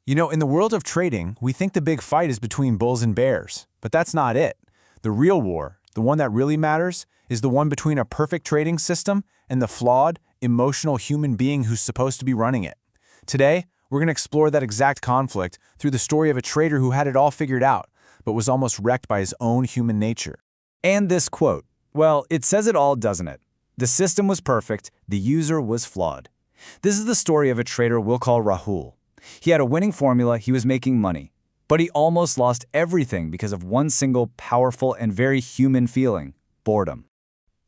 You know, in the world of trading, we think the big fight is between bulls and bears, but that's not it. The real war, the one that really matters, is the one between a perfect trading system and the flawed, emotional human being who's supposed to be running it. Today, we're going to explore that exact conflict through the story of a trader who had it all figured out, but was almost wrecked by his own human nature. And this quote, well, it says it all, doesn't it? The system was perfect, the user was flawed. This is the story of a trader we'll call Rahul. He had a winning formula, he was making money, but he almost lost everything because of one single powerful and very human feeling, boredom.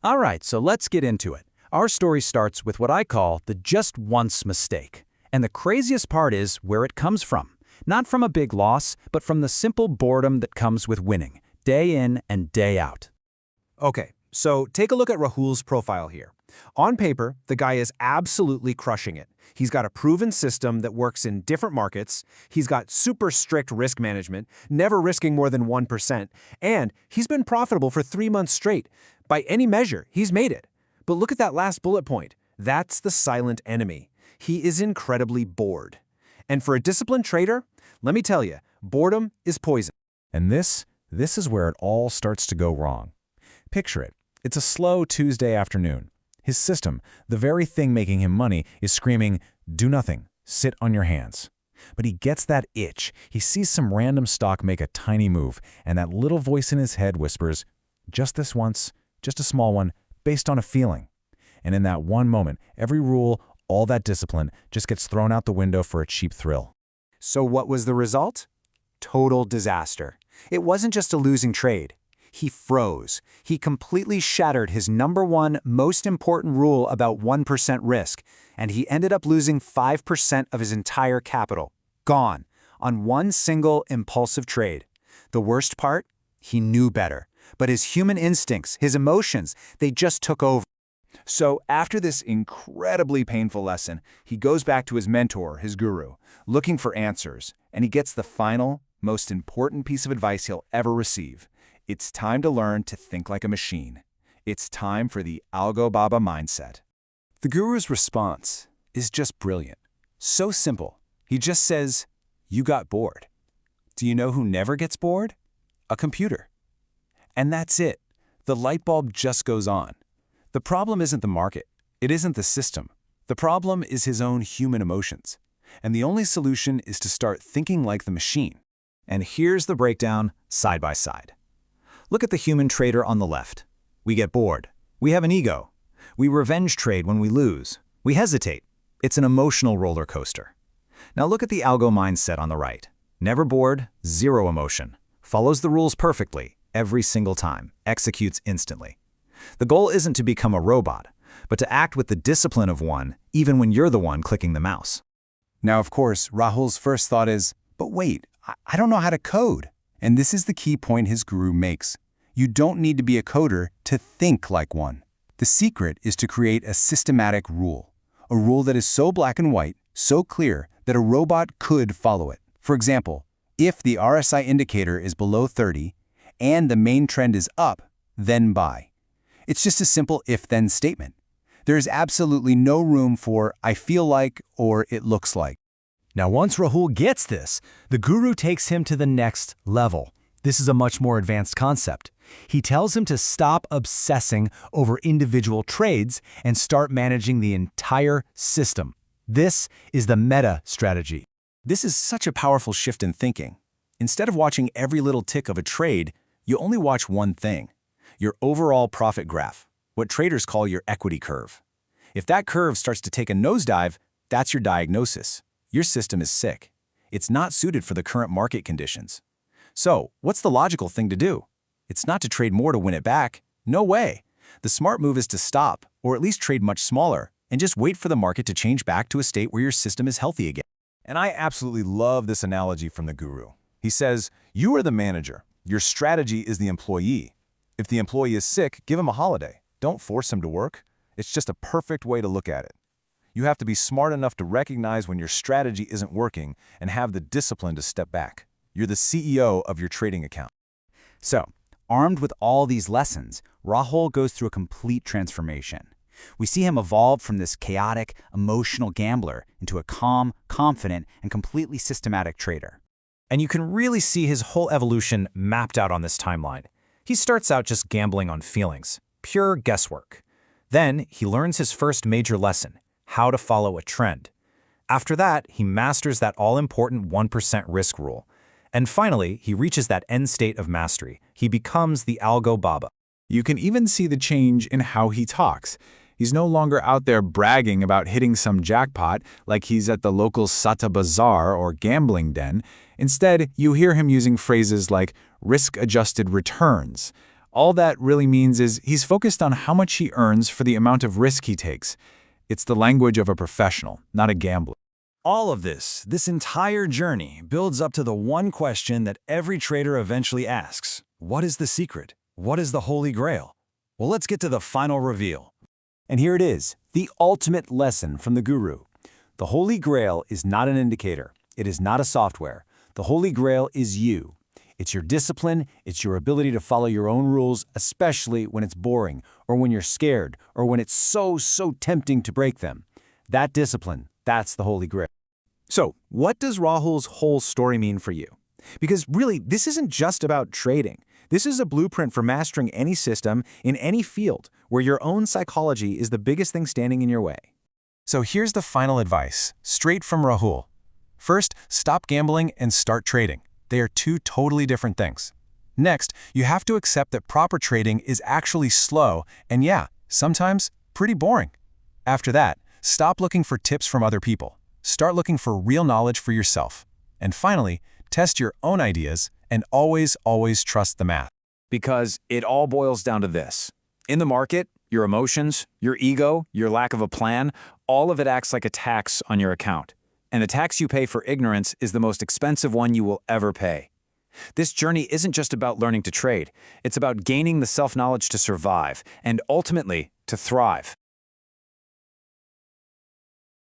All right, so let's get into it. Our story starts with what I call the just once mistake. And the craziest part is where it comes from. Not from a big loss, but from the simple boredom that comes with winning, day in and day out. Okay, so take a look at Rahul's profile here. On paper, the guy is absolutely crushing it. He's got a proven system that works in different markets, he's got super strict risk management, never risking more than 1%, and he's been profitable for 3 months straight. By any measure, he's made it. But look at that last bullet point. That's the silent enemy. He is incredibly bored. And for a disciplined trader, let me tell you, boredom is poison. And this is where it all starts to go wrong. Picture it. It's a slow Tuesday afternoon. His system, the very thing making him money, is screaming, "Do nothing, sit on your hands." But he gets that itch. He sees some random stock make a tiny move, and that little voice in his head whispers, "Just this once, just a small one, based on a feeling." And in that one moment, every rule, all that discipline, just gets thrown out the window for a cheap thrill. So what was the result? Total disaster. It wasn't just a losing trade. He froze. He completely shattered his #1 most important rule about 1% risk, and he ended up losing 5% of his entire capital. Gone. On one single impulsive trade. The worst part? He knew better. But his human instincts, his emotions, they just took over. So after this incredibly painful lesson, he goes back to his mentor, his guru, looking for answers, and he gets the final, most important piece of advice he'll ever receive. It's time to learn to think like a machine. It's time for the Algo-Baba mindset. The guru's response is just brilliant. So simple. He just says, "You got bored." Do you know who never gets bored? A computer. And that's it. The light bulb just goes on. The problem isn't the market. It isn't the system. The problem is his own human emotions. And the only solution is to start thinking like the machine. And here's the breakdown side by side. Look at the human trader on the left. We get bored. We have an ego. We revenge trade when we lose. We hesitate. It's an emotional roller coaster. Now look at the algo mindset on the right. Never bored, zero emotion. Follows the rules perfectly, every single time. Executes instantly. The goal isn't to become a robot, but to act with the discipline of one, even when you're the one clicking the mouse. Now, of course, Rahul's first thought is, but wait, I don't know how to code. And this is the key point his guru makes. You don't need to be a coder to think like one. The secret is to create a systematic rule. A rule that is so black and white, so clear, that a robot could follow it. For example, if the RSI indicator is below 30 and the main trend is up, then buy. It's just a simple if-then statement. There is absolutely no room for "I feel like" or "it looks like." Now, once Rahul gets this, the guru takes him to the next level. This is a much more advanced concept. He tells him to stop obsessing over individual trades and start managing the entire system. This is the meta strategy. This is such a powerful shift in thinking. Instead of watching every little tick of a trade, you only watch one thing: your overall profit graph, what traders call your equity curve. If that curve starts to take a nosedive, that's your diagnosis. Your system is sick. It's not suited for the current market conditions. So, what's the logical thing to do? It's not to trade more to win it back. No way. The smart move is to stop, or at least trade much smaller, and just wait for the market to change back to a state where your system is healthy again. And I absolutely love this analogy from the guru. He says, you are the manager. Your strategy is the employee. If the employee is sick, give him a holiday. Don't force him to work. It's just a perfect way to look at it. You have to be smart enough to recognize when your strategy isn't working and have the discipline to step back. You're the CEO of your trading account. So, armed with all these lessons, Rahul goes through a complete transformation. We see him evolve from this chaotic, emotional gambler into a calm, confident, and completely systematic trader. And you can really see his whole evolution mapped out on this timeline. He starts out just gambling on feelings, pure guesswork. Then he learns his first major lesson, how to follow a trend. After that, he masters that all-important 1% risk rule. And finally, he reaches that end state of mastery. He becomes the Algo-Baba. You can even see the change in how he talks. He's no longer out there bragging about hitting some jackpot like he's at the local Satta Bazaar or gambling den. Instead, you hear him using phrases like risk-adjusted returns. All that really means is he's focused on how much he earns for the amount of risk he takes. It's the language of a professional, not a gambler. All of this entire journey builds up to the one question that every trader eventually asks. What is the secret? What is the Holy Grail? Well, let's get to the final reveal. And here it is, the ultimate lesson from the guru. The Holy Grail is not an indicator. It is not a software. The Holy Grail is you. It's your discipline, it's your ability to follow your own rules, especially when it's boring, or when you're scared, or when it's so tempting to break them. That discipline, that's the Holy Grail. So, what does Rahul's whole story mean for you? Because really, this isn't just about trading. This is a blueprint for mastering any system in any field where your own psychology is the biggest thing standing in your way. So here's the final advice, straight from Rahul. First, stop gambling and start trading. They are two totally different things. Next, you have to accept that proper trading is actually slow and yeah, sometimes pretty boring. After that, stop looking for tips from other people. Start looking for real knowledge for yourself. And finally, test your own ideas and always trust the math. Because it all boils down to this. In the market, your emotions, your ego, your lack of a plan, all of it acts like a tax on your account. And the tax you pay for ignorance is the most expensive one you will ever pay. This journey isn't just about learning to trade. It's about gaining the self-knowledge to survive and ultimately to thrive.